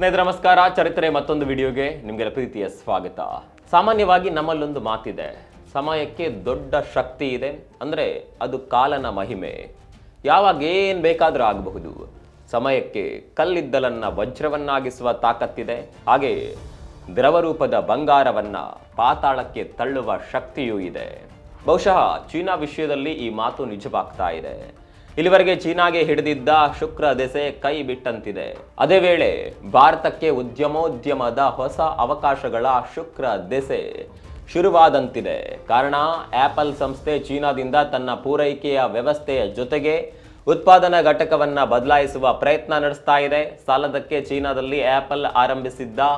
ಸ್ನೇಹಿತರೆ ನಮಸ್ಕಾರ. ಚರಿತ್ರೆ ಮತ್ತೊಂದು ವಿಡಿಯೋಗೆ ನಿಮಗೆಲ್ಲ ಪ್ರೀತಿಯ ಸ್ವಾಗತ. ಸಾಮಾನ್ಯವಾಗಿ ನಮ್ಮಲ್ಲೊಂದು ಮಾತಿದೆ, ಸಮಯಕ್ಕೆ ದೊಡ್ಡ ಶಕ್ತಿ ಇದೆ, ಅಂದರೆ ಅದು ಕಾಲನ ಮಹಿಮೆ. ಯಾವಾಗ ಏನು ಬೇಕಾದರೂ ಆಗಬಹುದು. ಸಮಯಕ್ಕೆ ಕಲ್ಲಿದ್ದಲನ್ನ ವಜ್ರವನ್ನಾಗಿಸುವ ತಾಕತ್ತಿದೆ, ಹಾಗೆ ದ್ರವರೂಪದ ಬಂಗಾರವನ್ನ ಪಾತಾಳಕ್ಕೆ ತಳ್ಳುವ ಶಕ್ತಿಯೂ ಇದೆ. ಬಹುಶಃ ಚೀನಾ ವಿಷಯದಲ್ಲಿ ಈ ಮಾತು ನಿಜವಾಗ್ತಾ ಇದೆ. ಇಲ್ಲಿವರೆಗೆ ಚೀನಾಗೆ ಹಿಡಿದಿದ್ದ ಶುಕ್ರ ದೆಸೆ ಕೈ ಬಿಟ್ಟಂತಿದೆ. ಅದೇ ವೇಳೆ ಭಾರತಕ್ಕೆ ಉದ್ಯಮೋದ್ಯಮದ ಹೊಸ ಅವಕಾಶಗಳ ಶುಕ್ರ ದೆಸೆ ಶುರುವಾದಂತಿದೆ. ಕಾರಣ ಆಪಲ್ ಸಂಸ್ಥೆ ಚೀನಾದಿಂದ ತನ್ನ ಪೂರೈಕೆಯ ವ್ಯವಸ್ಥೆಯ ಜೊತೆಗೆ ಉತ್ಪಾದನಾ ಘಟಕವನ್ನ ಬದಲಾಯಿಸುವ ಪ್ರಯತ್ನ ನಡೆಸ್ತಾ ಇದೆ. ಸಾಲದಕ್ಕೆ ಚೀನಾದಲ್ಲಿ ಆಪಲ್ ಆರಂಭಿಸಿದ್ದ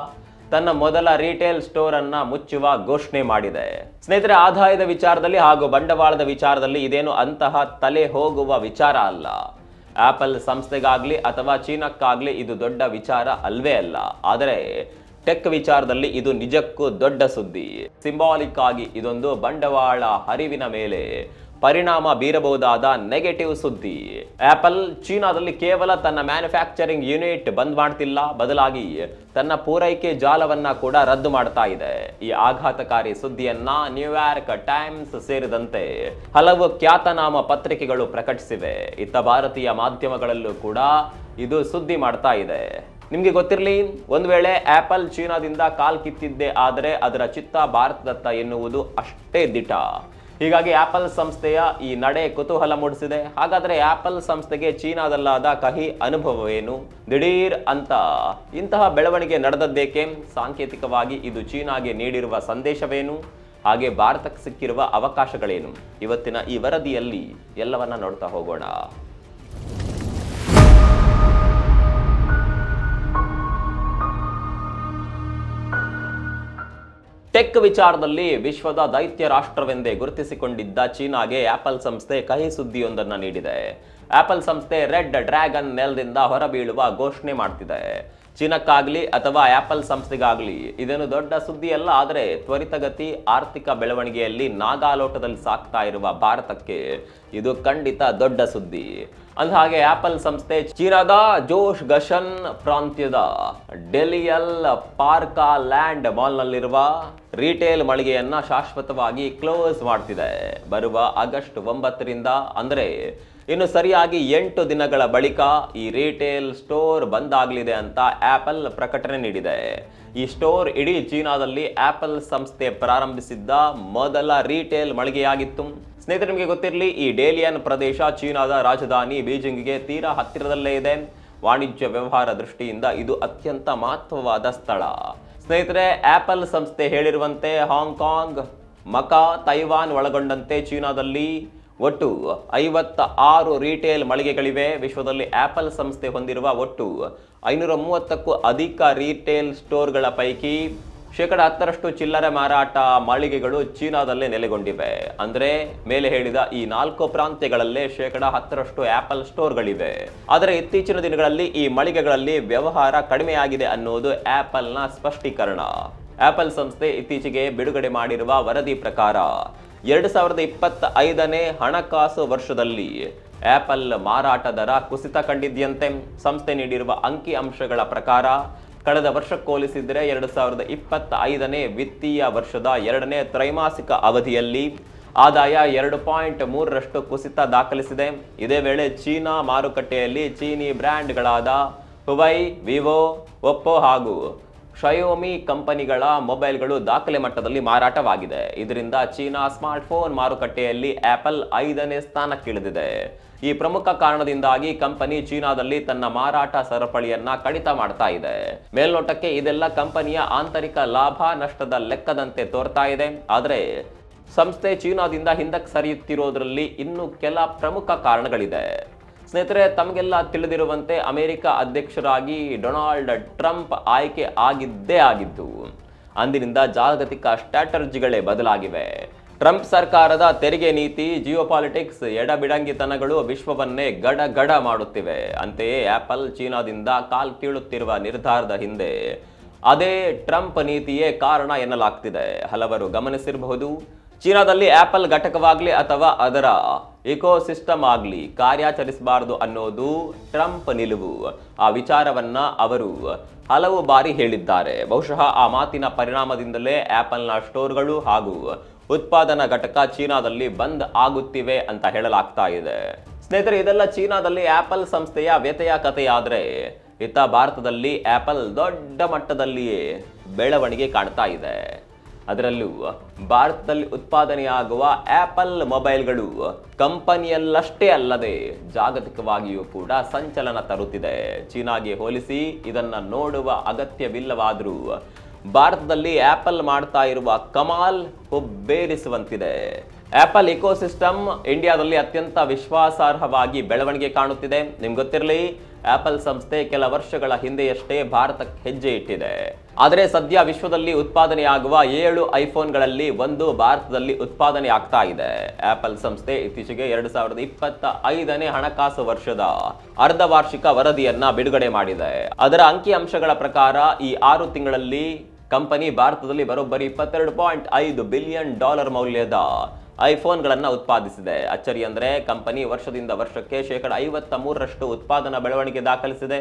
ತನ್ನ ಮೊದಲ ರಿಟೇಲ್ ಸ್ಟೋರ್ ಅನ್ನ ಮುಚ್ಚುವ ಘೋಷಣೆ ಮಾಡಿದೆ. ಸ್ನೇಹಿತರೆ, ಆದಾಯದ ವಿಚಾರದಲ್ಲಿ ಹಾಗೂ ಬಂಡವಾಳದ ವಿಚಾರದಲ್ಲಿ ಇದೇನು ಅಂತಹ ತಲೆ ಹೋಗುವ ವಿಚಾರ ಅಲ್ಲ. ಆಪಲ್ ಸಂಸ್ಥೆಗಾಗ್ಲಿ ಅಥವಾ ಚೀನಾಕ್ಕಾಗ್ಲಿ ಇದು ದೊಡ್ಡ ವಿಚಾರ ಅಲ್ವೇ ಅಲ್ಲ. ಆದರೆ ಟೆಕ್ ವಿಚಾರದಲ್ಲಿ ಇದು ನಿಜಕ್ಕೂ ದೊಡ್ಡ ಸುದ್ದಿ. ಸಿಂಬಾಲಿಕ್ ಆಗಿ ಇದೊಂದು ಬಂಡವಾಳ ಹರಿವಿನ ಮೇಲೆ ಪರಿಣಾಮ ಬೀರಬಹುದಾದ ನೆಗೆಟಿವ್ ಸುದ್ದಿ. ಆಪಲ್ ಚೀನಾದಲ್ಲಿ ಕೇವಲ ತನ್ನ ಮ್ಯಾನುಫ್ಯಾಕ್ಚರಿಂಗ್ ಯೂನಿಟ್ ಬಂದ್ ಮಾಡ್ತಿಲ್ಲ, ಬದಲಾಗಿ ತನ್ನ ಪೂರೈಕೆ ಜಾಲವನ್ನ ಕೂಡ ರದ್ದು ಮಾಡ್ತಾ ಇದೆ. ಈ ಆಘಾತಕಾರಿ ಸುದ್ದಿಯನ್ನ ನ್ಯೂಯಾರ್ಕ್ ಟೈಮ್ಸ್ ಸೇರಿದಂತೆ ಹಲವು ಖ್ಯಾತನಾಮ ಪತ್ರಿಕೆಗಳು ಪ್ರಕಟಿಸಿವೆ. ಇತ್ತ ಭಾರತೀಯ ಮಾಧ್ಯಮಗಳಲ್ಲೂ ಕೂಡ ಇದು ಸುದ್ದಿ ಮಾಡ್ತಾ ಇದೆ. ನಿಮ್ಗೆ ಗೊತ್ತಿರಲಿ, ಒಂದು ವೇಳೆ ಆಪಲ್ ಚೀನಾದಿಂದ ಕಾಲ್ ಕಿತ್ತಿದ್ದೇ ಆದರೆ ಅದರ ಚಿತ್ತ ಭಾರತದತ್ತ ಎನ್ನುವುದು ಅಷ್ಟೇ ದಿಟ. ಹೀಗಾಗಿ ಆಪಲ್ ಸಂಸ್ಥೆಯ ಈ ನಡೆ ಕುತೂಹಲ ಮೂಡಿಸಿದೆ. ಹಾಗಾದ್ರೆ ಆಪಲ್ ಸಂಸ್ಥೆಗೆ ಚೀನಾದಲ್ಲಾದ ಕಹಿ ಅನುಭವವೇನು? ದಿಢೀರ್ ಅಂತ ಇಂತಹ ಬೆಳವಣಿಗೆ ನಡೆದದ್ದೇಕೆ? ಸಾಂಕೇತಿಕವಾಗಿ ಇದು ಚೀನಾಗೆ ನೀಡಿರುವ ಸಂದೇಶವೇನು? ಹಾಗೆ ಭಾರತಕ್ಕೆ ಸಿಕ್ಕಿರುವ ಅವಕಾಶಗಳೇನು? ಇವತ್ತಿನ ಈ ವರದಿಯಲ್ಲಿ ಎಲ್ಲವನ್ನ ನೋಡ್ತಾ ಹೋಗೋಣ. ಟೆಕ್ ವಿಚಾರದಲ್ಲಿ ವಿಶ್ವದ ದೈತ್ಯ ರಾಷ್ಟ್ರವೆಂದೇ ಗುರುತಿಸಿಕೊಂಡಿದ್ದ ಚೀನಾಗೆ ಆಪಲ್ ಸಂಸ್ಥೆ ಕಹಿ ಸುದ್ದಿಯೊಂದನ್ನು ನೀಡಿದೆ. ಆಪಲ್ ಸಂಸ್ಥೆ ರೆಡ್ ಡ್ರ್ಯಾಗನ್ ನೆಲದಿಂದ ಹೊರಬೀಳುವ ಘೋಷಣೆ ಮಾಡ್ತಿದೆ. ಚೀನಾಕ್ಕಾಗ್ಲಿ ಅಥವಾ ಆಪಲ್ ಸಂಸ್ಥೆಗಾಗ್ಲಿ ಇದೇನು ದೊಡ್ಡ ಸುದ್ದಿ ಅಲ್ಲ. ಆದರೆ ತ್ವರಿತಗತಿ ಆರ್ಥಿಕ ಬೆಳವಣಿಗೆಯಲ್ಲಿ ನಾಗಾಲೋಟದಲ್ಲಿ ಸಾಕ್ತಾ ಇರುವ ಭಾರತಕ್ಕೆ ಇದು ಖಂಡಿತ ದೊಡ್ಡ ಸುದ್ದಿ. ಅಂದಹಾಗೆ ಆಪಲ್ ಸಂಸ್ಥೆ ಚೀನಾದ ಜೋಶ್ ಗಶನ್ ಪ್ರಾಂತ್ಯದ ಡೆಲಿಯಲ್ ಪಾರ್ಕಾ ಲ್ಯಾಂಡ್ ಮಾಲ್ನಲ್ಲಿರುವ ರಿಟೇಲ್ ಮಳಿಗೆಯನ್ನ ಶಾಶ್ವತವಾಗಿ ಕ್ಲೋಸ್ ಮಾಡ್ತಿದೆ. ಬರುವ ಆಗಸ್ಟ್ 9ರಿಂದ ಅಂದರೆ ಇನ್ನು ಸರಿಯಾಗಿ 8 ದಿನಗಳ ಬಳಿಕ ಈ ರಿಟೇಲ್ ಸ್ಟೋರ್ ಬಂದಾಗಲಿದೆ ಅಂತ ಆಪಲ್ ಪ್ರಕಟಣೆ ನೀಡಿದೆ. ಈ ಸ್ಟೋರ್ ಇಡೀ ಚೀನಾದಲ್ಲಿ ಆಪಲ್ ಸಂಸ್ಥೆ ಪ್ರಾರಂಭಿಸಿದ್ದ ಮೊದಲ ರಿಟೇಲ್ ಮಳಿಗೆಯಾಗಿತ್ತು. ಸ್ನೇಹಿತರೆ, ನಿಮಗೆ ಗೊತ್ತಿರಲಿ, ಈ ಡೇಲಿಯನ್ ಪ್ರದೇಶ ಚೀನಾದ ರಾಜಧಾನಿ ಬೀಜಿಂಗ್ಗೆ ತೀರಾ ಹತ್ತಿರದಲ್ಲೇ ಇದೆ. ವಾಣಿಜ್ಯ ವ್ಯವಹಾರ ದೃಷ್ಟಿಯಿಂದ ಇದು ಅತ್ಯಂತ ಮಹತ್ವವಾದ ಸ್ಥಳ. ಸ್ನೇಹಿತರೆ, ಆಪಲ್ ಸಂಸ್ಥೆ ಹೇಳಿರುವಂತೆ ಹಾಂಗ್ಕಾಂಗ್, ಮಕಾ, ತೈವಾನ್ ಒಳಗೊಂಡಂತೆ ಚೀನಾದಲ್ಲಿ ಒಟ್ಟು 56 ರಿಟೇಲ್ ಮಳಿಗೆಗಳಿವೆ. ವಿಶ್ವದಲ್ಲಿ ಆಪಲ್ ಸಂಸ್ಥೆ ಹೊಂದಿರುವ ಒಟ್ಟು 530ಕ್ಕೂ ಅಧಿಕ ರಿಟೇಲ್ ಸ್ಟೋರ್ಗಳ ಪೈಕಿ 10% ಚಿಲ್ಲರೆ ಮಾರಾಟ ಮಳಿಗೆಗಳು ಚೀನಾದಲ್ಲೇ ನೆಲೆಗೊಂಡಿವೆ. ಅಂದರೆ ಮೇಲೆ ಹೇಳಿದ ಈ 4 ಪ್ರಾಂತ್ಯಗಳಲ್ಲೇ 10% ಆಪಲ್ ಸ್ಟೋರ್ಗಳಿವೆ. ಆದರೆ ಇತ್ತೀಚಿನ ದಿನಗಳಲ್ಲಿ ಈ ಮಳಿಗೆಗಳಲ್ಲಿ ವ್ಯವಹಾರ ಕಡಿಮೆಯಾಗಿದೆ ಅನ್ನೋದು ಆಪಲ್ನ ಸ್ಪಷ್ಟೀಕರಣ. ಆಪಲ್ ಸಂಸ್ಥೆ ಇತ್ತೀಚೆಗೆ ಬಿಡುಗಡೆ ಮಾಡಿರುವ ವರದಿ ಪ್ರಕಾರ 2025ನೇ ಹಣಕಾಸು ವರ್ಷದಲ್ಲಿ ಆಪಲ್ ಮಾರಾಟ ದರ ಕುಸಿತ ಕಂಡಿದ್ಯಂತೆ. ಸಂಸ್ಥೆ ನೀಡಿರುವ ಅಂಕಿ ಅಂಶಗಳ ಪ್ರಕಾರ ಕಳೆದ ವರ್ಷಕ್ಕೆ ಹೋಲಿಸಿದರೆ 2025ನೇ ವಿತ್ತೀಯ ವರ್ಷದ 2ನೇ ತ್ರೈಮಾಸಿಕ ಅವಧಿಯಲ್ಲಿ ಆದಾಯ 2.3% ಕುಸಿತ ದಾಖಲಿಸಿದೆ. ಇದೇ ವೇಳೆ ಚೀನಾ ಮಾರುಕಟ್ಟೆಯಲ್ಲಿ ಚೀನಿ ಬ್ರ್ಯಾಂಡ್ಗಳಾದ ಹುವೈ, ವಿವೋ, ಒಪ್ಪೋ ಹಾಗೂ ಶಯೋಮಿ ಕಂಪನಿಗಳ ಮೊಬೈಲ್ಗಳು ದಾಖಲೆ ಮಟ್ಟದಲ್ಲಿ ಮಾರಾಟವಾಗಿದೆ. ಇದರಿಂದ ಚೀನಾ ಸ್ಮಾರ್ಟ್ಫೋನ್ ಮಾರುಕಟ್ಟೆಯಲ್ಲಿ ಆಪಲ್ 5ನೇ ಸ್ಥಾನಕ್ಕಿಳಿದಿದೆ. ಈ ಪ್ರಮುಖ ಕಾರಣದಿಂದಾಗಿ ಕಂಪನಿ ಚೀನಾದಲ್ಲಿ ತನ್ನ ಮಾರಾಟ ಸರಪಳಿಯನ್ನ ಕಡಿತ ಮಾಡ್ತಾ ಇದೆ. ಮೇಲ್ನೋಟಕ್ಕೆ ಇದೆಲ್ಲ ಕಂಪನಿಯ ಆಂತರಿಕ ಲಾಭ ನಷ್ಟದ ಲೆಕ್ಕದಂತೆ ತೋರ್ತಾ ಇದೆ. ಆದರೆ ಸಂಸ್ಥೆ ಚೀನಾದಿಂದ ಹಿಂದಕ್ಕೆ ಸರಿಯುತ್ತಿರೋದ್ರಲ್ಲಿ ಇನ್ನೂ ಕೆಲ ಪ್ರಮುಖ ಕಾರಣಗಳಿದೆ. ಸ್ನೇಹಿತರೆ, ತಮಗೆಲ್ಲ ತಿಳಿದಿರುವಂತೆ ಅಮೆರಿಕ ಅಧ್ಯಕ್ಷರಾಗಿ ಡೊನಾಲ್ಡ್ ಟ್ರಂಪ್ ಆಯ್ಕೆ ಆಗಿದ್ದೇ ಆಗಿದ್ದು ಅಂದಿನಿಂದ ಜಾಗತಿಕ ಸ್ಟ್ರಾಟಜಿಗಳೇ ಬದಲಾಗಿವೆ. ಟ್ರಂಪ್ ಸರ್ಕಾರದ ತೆರಿಗೆ ನೀತಿ, ಜಿಯೋಪಾಲಿಟಿಕ್ಸ್, ಎಡಬಿಡಂಗಿತನಗಳು ವಿಶ್ವವನ್ನೇ ಗಡಗಡ ಮಾಡುತ್ತಿವೆ. ಅಂತೆಯೇ ಆಪಲ್ ಚೀನಾದಿಂದ ಕಾಲ್ ಕೀಳುತ್ತಿರುವ ನಿರ್ಧಾರದ ಹಿಂದೆ ಅದೇ ಟ್ರಂಪ್ ನೀತಿಯೇ ಕಾರಣ ಎನ್ನಲಾಗ್ತಿದೆ. ಹಲವರು ಗಮನಿಸಿರಬಹುದು, ಚೀನಾದಲ್ಲಿ ಆಪಲ್ ಘಟಕವಾಗಲಿ ಅಥವಾ ಅದರ ಇಕೋಸಿಸ್ಟಮ್ ಆಗಲಿ ಕಾರ್ಯಾಚರಿಸಬಾರದು ಅನ್ನೋದು ಟ್ರಂಪ್ ನಿಲುವು. ಆ ವಿಚಾರವನ್ನ ಅವರು ಹಲವು ಬಾರಿ ಹೇಳಿದ್ದಾರೆ. ಬಹುಶಃ ಆ ಮಾತಿನ ಪರಿಣಾಮದಿಂದಲೇ ಆಪಲ್ನ ಸ್ಟೋರ್ಗಳು ಹಾಗೂ ಉತ್ಪಾದನಾ ಘಟಕ ಚೀನಾದಲ್ಲಿ ಬಂದ್ ಆಗುತ್ತಿವೆ ಅಂತ ಹೇಳಲಾಗ್ತಾ ಇದೆ. ಸ್ನೇಹಿತರೆ, ಇದೆಲ್ಲ ಚೀನಾದಲ್ಲಿ ಆಪಲ್ ಸಂಸ್ಥೆಯ ವ್ಯತೆಯ ಕಥೆಯಾದ್ರೆ ಇತ್ತ ಭಾರತದಲ್ಲಿ ಆಪಲ್ ದೊಡ್ಡ ಮಟ್ಟದಲ್ಲಿಯೇ ಬೆಳವಣಿಗೆ ಕಾಣ್ತಾ ಇದೆ. ಅದರಲ್ಲೂ ಭಾರತದಲ್ಲಿ ಉತ್ಪಾದನೆಯಾಗುವ ಆಪಲ್ ಮೊಬೈಲ್ಗಳು ಕಂಪನಿಯಲ್ಲಷ್ಟೇ ಅಲ್ಲದೆ ಜಾಗತಿಕವಾಗಿಯೂ ಕೂಡ ಸಂಚಲನ ತರುತ್ತಿದೆ. ಚೀನಾಗೆ ಹೋಲಿಸಿ ಇದನ್ನ ನೋಡುವ ಅಗತ್ಯವಿಲ್ಲವಾದರೂ ಭಾರತದಲ್ಲಿ ಆಪಲ್ ಮಾಡ್ತಾ ಇರುವ ಕಮಾಲ್ ಹುಬ್ಬೇರಿಸುವಂತಿದೆ. ಆಪಲ್ ಇಕೋಸಿಸ್ಟಮ್ ಇಂಡಿಯಾದಲ್ಲಿ ಅತ್ಯಂತ ವಿಶ್ವಾಸಾರ್ಹವಾಗಿ ಬೆಳವಣಿಗೆ ಕಾಣುತ್ತಿದೆ. ನಿಮ್ಗೆ ಗೊತ್ತಿರಲಿ, ಆಪಲ್ ಸಂಸ್ಥೆ ಕೆಲ ವರ್ಷಗಳ ಹಿಂದೆಯಷ್ಟೇ ಭಾರತಕ್ಕೆ ಹೆಜ್ಜೆ ಇಟ್ಟಿದೆ. ಆದರೆ ಸದ್ಯ ವಿಶ್ವದಲ್ಲಿ ಉತ್ಪಾದನೆಯಾಗುವ 7 ಐಫೋನ್ಗಳಲ್ಲಿ ಒಂದು ಭಾರತದಲ್ಲಿ ಉತ್ಪಾದನೆ ಆಗ್ತಾ ಇದೆ. ಆಪಲ್ ಸಂಸ್ಥೆ ಇತ್ತೀಚೆಗೆ 2025ನೇ ಹಣಕಾಸು ವರ್ಷದ ಅರ್ಧವಾರ್ಷಿಕ ವರದಿಯನ್ನ ಬಿಡುಗಡೆ ಮಾಡಿದೆ. ಅದರ ಅಂಕಿಅಂಶಗಳ ಪ್ರಕಾರ ಈ 6 ತಿಂಗಳಲ್ಲಿ ಕಂಪನಿ ಭಾರತದಲ್ಲಿ ಬರೋಬ್ಬರಿ $22.5 ಬಿಲಿಯನ್ ಮೌಲ್ಯದ ಐಫೋನ್ಗಳನ್ನು ಉತ್ಪಾದಿಸಿದೆ. ಅಚ್ಚರಿ ಅಂದ್ರೆ ಕಂಪನಿ ವರ್ಷದಿಂದ ವರ್ಷಕ್ಕೆ 53% ಉತ್ಪಾದನಾ ಬೆಳವಣಿಗೆ ದಾಖಲಿಸಿದೆ.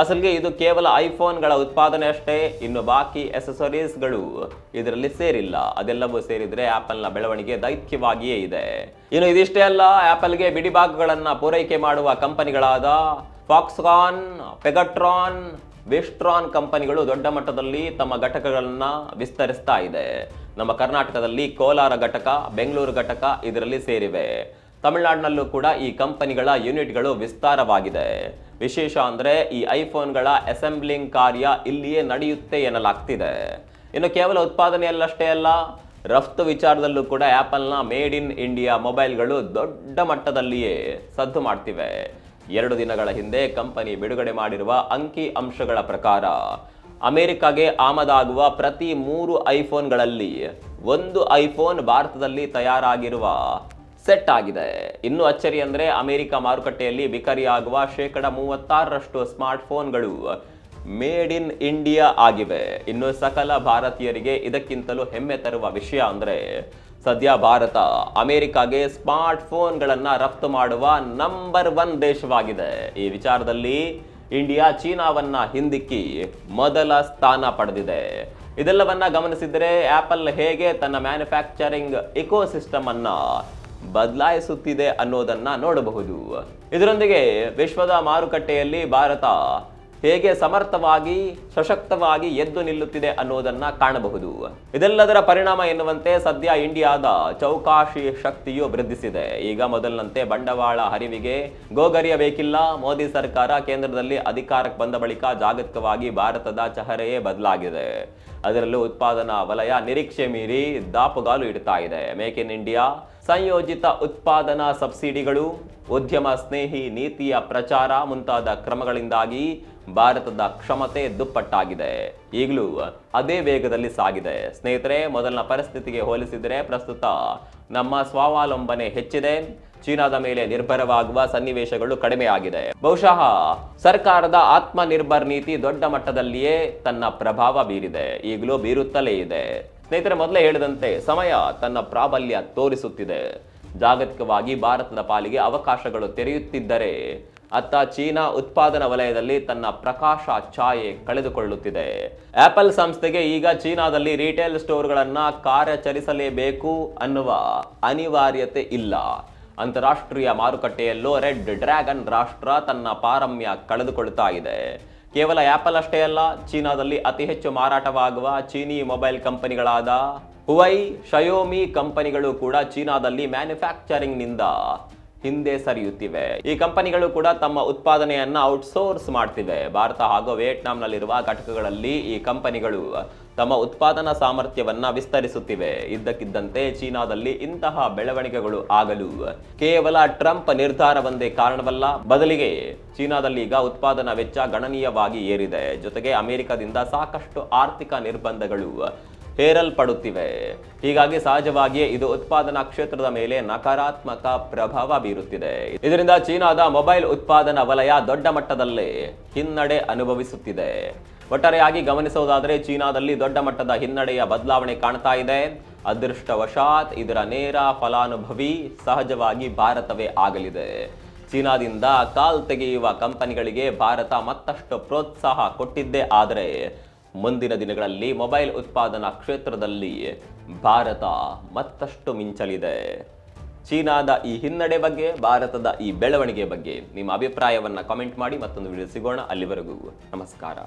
ಅಸಲಿಗೆ ಇದು ಕೇವಲ ಐಫೋನ್ಗಳ ಉತ್ಪಾದನೆ ಅಷ್ಟೇ, ಇನ್ನು ಬಾಕಿ ಎಸೆಸರೀಸ್ಗಳು ಇದರಲ್ಲಿ ಸೇರಿಲ್ಲ. ಅದೆಲ್ಲವೂ ಸೇರಿದ್ರೆ ಆಪಲ್ನ ಬೆಳವಣಿಗೆ ದೈತ್ಯವಾಗಿಯೇ ಇದೆ. ಇನ್ನು ಇದಿಷ್ಟೇ ಅಲ್ಲ, ಆಪಲ್ಗೆ ಬಿಡಿಭಾಗಗಳನ್ನು ಪೂರೈಕೆ ಮಾಡುವ ಕಂಪನಿಗಳಾದ ಫಾಕ್ಸ್ಕಾನ್, ಪೆಗಾಟ್ರಾನ್, ವಿಸ್ಟ್ರಾನ್ ಕಂಪನಿಗಳು ದೊಡ್ಡ ಮಟ್ಟದಲ್ಲಿ ತಮ್ಮ ಘಟಕಗಳನ್ನು ವಿಸ್ತರಿಸ್ತಾ ಇದೆ. ನಮ್ಮ ಕರ್ನಾಟಕದಲ್ಲಿ ಕೋಲಾರ ಘಟಕ, ಬೆಂಗಳೂರು ಘಟಕ ಇದರಲ್ಲಿ ಸೇರಿವೆ. ತಮಿಳುನಾಡಿನಲ್ಲೂ ಕೂಡ ಈ ಕಂಪನಿಗಳ ಯೂನಿಟ್ಗಳು ವಿಸ್ತಾರವಾಗಿದೆ. ವಿಶೇಷ ಅಂದ್ರೆ ಈ ಐಫೋನ್ಗಳ ಅಸೆಂಬ್ಲಿಂಗ್ ಕಾರ್ಯ ಇಲ್ಲಿಯೇ ನಡೆಯುತ್ತೆ ಎನ್ನಲಾಗ್ತಿದೆ. ಇನ್ನು ಕೇವಲ ಉತ್ಪಾದನೆಯಲ್ಲಷ್ಟೇ ಅಲ್ಲ, ರಫ್ತು ವಿಚಾರದಲ್ಲೂ ಕೂಡ ಆಪಲ್ನ ಮೇಡ್ ಇನ್ ಇಂಡಿಯಾ ಮೊಬೈಲ್ಗಳು ದೊಡ್ಡ ಮಟ್ಟದಲ್ಲಿಯೇ ಸದ್ದು ಮಾಡ್ತಿವೆ. 2 ದಿನಗಳ ಹಿಂದೆ ಕಂಪನಿ ಬಿಡುಗಡೆ ಮಾಡಿರುವ ಅಂಕಿ ಅಂಶಗಳ ಪ್ರಕಾರ ಅಮೆರಿಕಾಗೆ ಆಮದಾಗುವ ಪ್ರತಿ 3 ಐಫೋನ್ಗಳಲ್ಲಿ 1 ಐಫೋನ್ ಭಾರತದಲ್ಲಿ ತಯಾರಾಗಿರುವ ಸೆಟ್ ಆಗಿದೆ. ಇನ್ನು ಅಚ್ಚರಿ ಅಂದ್ರೆ ಅಮೆರಿಕ ಮಾರುಕಟ್ಟೆಯಲ್ಲಿ ಬಿಕರಿಯಾಗುವ 36% ಸ್ಮಾರ್ಟ್ಫೋನ್ಗಳು ಮೇಡ್ ಇನ್ ಇಂಡಿಯಾ ಆಗಿವೆ. ಇನ್ನು ಸಕಲ ಭಾರತೀಯರಿಗೆ ಇದಕ್ಕಿಂತಲೂ ಹೆಮ್ಮೆ ತರುವ ವಿಷಯ ಅಂದ್ರೆ ಸದ್ಯ ಭಾರತ ಅಮೆರಿಕಾಗೆ ಸ್ಮಾರ್ಟ್ಫೋನ್ಗಳನ್ನು ರಫ್ತು ಮಾಡುವ ನಂಬರ್ 1 ದೇಶವಾಗಿದೆ. ಈ ವಿಚಾರದಲ್ಲಿ ಇಂಡಿಯಾ ಚೀನಾವನ್ನ ಹಿಂದಿಕ್ಕಿ ಮೊದಲ ಸ್ಥಾನ ಪಡೆದಿದೆ. ಇದೆಲ್ಲವನ್ನ ಗಮನಿಸಿದರೆ ಆಪಲ್ ಹೇಗೆ ತನ್ನ ಮ್ಯಾನುಫ್ಯಾಕ್ಚರಿಂಗ್ ಇಕೋಸಿಸ್ಟಮ್ ಅನ್ನ ಬದಲಾಯಿಸುತ್ತಿದೆ ಅನ್ನೋದನ್ನ ನೋಡಬಹುದು. ಇದರೊಂದಿಗೆ ವಿಶ್ವದ ಮಾರುಕಟ್ಟೆಯಲ್ಲಿ ಭಾರತ ಹೇಗೆ ಸಮರ್ಥವಾಗಿ ಸಶಕ್ತವಾಗಿ ಎದ್ದು ನಿಲ್ಲುತ್ತಿದೆ ಅನ್ನೋದನ್ನ ಕಾಣಬಹುದು. ಇದೆಲ್ಲದರ ಪರಿಣಾಮ ಎನ್ನುವಂತೆ ಸದ್ಯ ಇಂಡಿಯಾದ ಚೌಕಾಶಿ ಶಕ್ತಿಯು ವೃದ್ಧಿಸಿದೆ. ಈಗ ಮೊದಲಿನಂತೆ ಬಂಡವಾಳ ಹರಿವಿಗೆ ಗೋಗರಿಯಬೇಕಿಲ್ಲ. ಮೋದಿ ಸರ್ಕಾರ ಕೇಂದ್ರದಲ್ಲಿ ಅಧಿಕಾರಕ್ಕೆ ಬಂದ ಬಳಿಕ ಜಾಗತಿಕವಾಗಿ ಭಾರತದ ಚಹರೆಯೇ ಬದಲಾಗಿದೆ. ಅದರಲ್ಲೂ ಉತ್ಪಾದನಾ ವಲಯ ನಿರೀಕ್ಷೆ ಮೀರಿ ದಾಪುಗಾಲು ಇಡ್ತಾ ಇದೆ. ಮೇಕ್ ಇನ್ ಇಂಡಿಯಾ, ಸಂಯೋಜಿತ ಉತ್ಪಾದನಾ ಸಬ್ಸಿಡಿಗಳು, ಉದ್ಯಮ ಸ್ನೇಹಿ ನೀತಿಯ ಪ್ರಚಾರ ಮುಂತಾದ ಕ್ರಮಗಳಿಂದಾಗಿ ಭಾರತದ ಕ್ಷಮತೆ ದುಪ್ಪಟ್ಟಾಗಿದೆ. ಈಗಲೂ ಅದೇ ವೇಗದಲ್ಲಿ ಸಾಗಿದೆ. ಸ್ನೇಹಿತರೆ, ಮೊದಲಿನ ಪರಿಸ್ಥಿತಿಗೆ ಹೋಲಿಸಿದರೆ ಪ್ರಸ್ತುತ ನಮ್ಮ ಸ್ವಾವಲಂಬನೆ ಹೆಚ್ಚಿದೆ. ಚೀನಾದ ಮೇಲೆ ನಿರ್ಭರವಾಗುವ ಸನ್ನಿವೇಶಗಳು ಕಡಿಮೆ ಆಗಿದೆ. ಬಹುಶಃ ಸರ್ಕಾರದ ಆತ್ಮನಿರ್ಭರ್ ನೀತಿ ದೊಡ್ಡ ಮಟ್ಟದಲ್ಲಿಯೇ ತನ್ನ ಪ್ರಭಾವ ಬೀರಿದೆ, ಈಗಲೂ ಬೀರುತ್ತಲೇ ಇದೆ. ಸ್ನೇಹಿತರೆ, ಮೊದಲೇ ಹೇಳಿದಂತೆ ಸಮಯ ತನ್ನ ಪ್ರಾಬಲ್ಯ ತೋರಿಸುತ್ತಿದೆ. ಜಾಗತಿಕವಾಗಿ ಭಾರತದ ಪಾಲಿಗೆ ಅವಕಾಶಗಳು ತೆರೆಯುತ್ತಿದ್ದರೆ ಅತ್ತ ಚೀನಾ ಉತ್ಪಾದನಾ ವಲಯದಲ್ಲಿ ತನ್ನ ಪ್ರಕಾಶ ಛಾಯೆ ಕಳೆದುಕೊಳ್ಳುತ್ತಿದೆ. ಆಪಲ್ ಸಂಸ್ಥೆಗೆ ಈಗ ಚೀನಾದಲ್ಲಿ ರಿಟೇಲ್ ಸ್ಟೋರ್ಗಳನ್ನ ಕಾರ್ಯಾಚರಿಸಲೇಬೇಕು ಅನ್ನುವ ಅನಿವಾರ್ಯತೆ ಇಲ್ಲ. ಅಂತಾರಾಷ್ಟ್ರೀಯ ಮಾರುಕಟ್ಟೆಯಲ್ಲೂ ರೆಡ್ ಡ್ರ್ಯಾಗನ್ ರಾಷ್ಟ್ರ ತನ್ನ ಪಾರಮ್ಯ ಕಳೆದುಕೊಳ್ತಾ ಇದೆ. ಕೇವಲ ಆಪಲ್ ಅಷ್ಟೇ ಅಲ್ಲ, ಚೀನಾದಲ್ಲಿ ಅತಿ ಹೆಚ್ಚು ಮಾರಾಟವಾಗುವ ಚೀನಿ ಮೊಬೈಲ್ ಕಂಪನಿಗಳಾದ ಹುವೈ, ಶಯೋಮಿ ಕಂಪನಿಗಳು ಕೂಡ ಚೀನಾದಲ್ಲಿ ಮ್ಯಾನುಫ್ಯಾಕ್ಚರಿಂಗ್ ನಿಂದ ಹಿಂದೆ ಸರಿಯುತ್ತಿವೆ. ಈ ಕಂಪನಿಗಳು ಕೂಡ ತಮ್ಮ ಉತ್ಪಾದನೆಯನ್ನ ಔಟ್ಸೋರ್ಸ್ ಮಾಡ್ತಿವೆ. ಭಾರತ ಹಾಗೂ ವಿಯೆಟ್ನಾಂನಲ್ಲಿರುವ ಘಟಕಗಳಲ್ಲಿ ಈ ಕಂಪನಿಗಳು ತಮ್ಮ ಉತ್ಪಾದನಾ ಸಾಮರ್ಥ್ಯವನ್ನ ವಿಸ್ತರಿಸುತ್ತಿವೆ. ಇದ್ದಕ್ಕಿದ್ದಂತೆ ಚೀನಾದಲ್ಲಿ ಇಂತಹ ಬೆಳವಣಿಗೆಗಳು ಆಗಲು ಕೇವಲ ಟ್ರಂಪ್ ನಿರ್ಧಾರವೊಂದೇ ಕಾರಣವಲ್ಲ, ಬದಲಿಗೆ ಚೀನಾದಲ್ಲಿ ಈಗ ಉತ್ಪಾದನಾ ವೆಚ್ಚ ಗಣನೀಯವಾಗಿ ಏರಿದೆ. ಜೊತೆಗೆ ಅಮೆರಿಕದಿಂದ ಸಾಕಷ್ಟು ಆರ್ಥಿಕ ನಿರ್ಬಂಧಗಳು ಹೇರಲ್ಪಡುತ್ತಿವೆ. ಹೀಗಾಗಿ ಸಹಜವಾಗಿಯೇ ಇದು ಉತ್ಪಾದನಾ ಕ್ಷೇತ್ರದ ಮೇಲೆ ನಕಾರಾತ್ಮಕ ಪ್ರಭಾವ ಬೀರುತ್ತಿದೆ. ಇದರಿಂದ ಚೀನಾದ ಮೊಬೈಲ್ ಉತ್ಪಾದನಾ ವಲಯ ದೊಡ್ಡ ಮಟ್ಟದಲ್ಲಿ ಹಿನ್ನಡೆ ಅನುಭವಿಸುತ್ತಿದೆ. ಒಟ್ಟಾರೆಯಾಗಿ ಗಮನಿಸುವುದಾದರೆ ಚೀನಾದಲ್ಲಿ ದೊಡ್ಡ ಮಟ್ಟದ ಹಿನ್ನಡೆಯ ಬದಲಾವಣೆ ಕಾಣ್ತಾ ಇದೆ. ಅದೃಷ್ಟವಶಾತ್ ಇದರ ನೇರ ಫಲಾನುಭವಿ ಸಹಜವಾಗಿ ಭಾರತವೇ ಆಗಲಿದೆ. ಚೀನಾದಿಂದ ಕಾಲ್ ತೆಗೆಯುವ ಕಂಪನಿಗಳಿಗೆ ಭಾರತ ಮತ್ತಷ್ಟು ಪ್ರೋತ್ಸಾಹ ಕೊಟ್ಟಿದ್ದೇ ಆದರೆ ಮುಂದಿನ ದಿನಗಳಲ್ಲಿ ಮೊಬೈಲ್ ಉತ್ಪಾದನಾ ಕ್ಷೇತ್ರದಲ್ಲಿ ಭಾರತ ಮತ್ತಷ್ಟು ಮಿಂಚಲಿದೆ. ಚೀನಾದ ಈ ಹಿನ್ನಡೆ ಬಗ್ಗೆ, ಭಾರತದ ಈ ಬೆಳವಣಿಗೆ ಬಗ್ಗೆ ನಿಮ್ಮ ಅಭಿಪ್ರಾಯವನ್ನು ಕಾಮೆಂಟ್ ಮಾಡಿ. ಮತ್ತೊಂದು ವಿಡಿಯೋ ಸಿಗೋಣ. ಅಲ್ಲಿವರೆಗೂ ನಮಸ್ಕಾರ.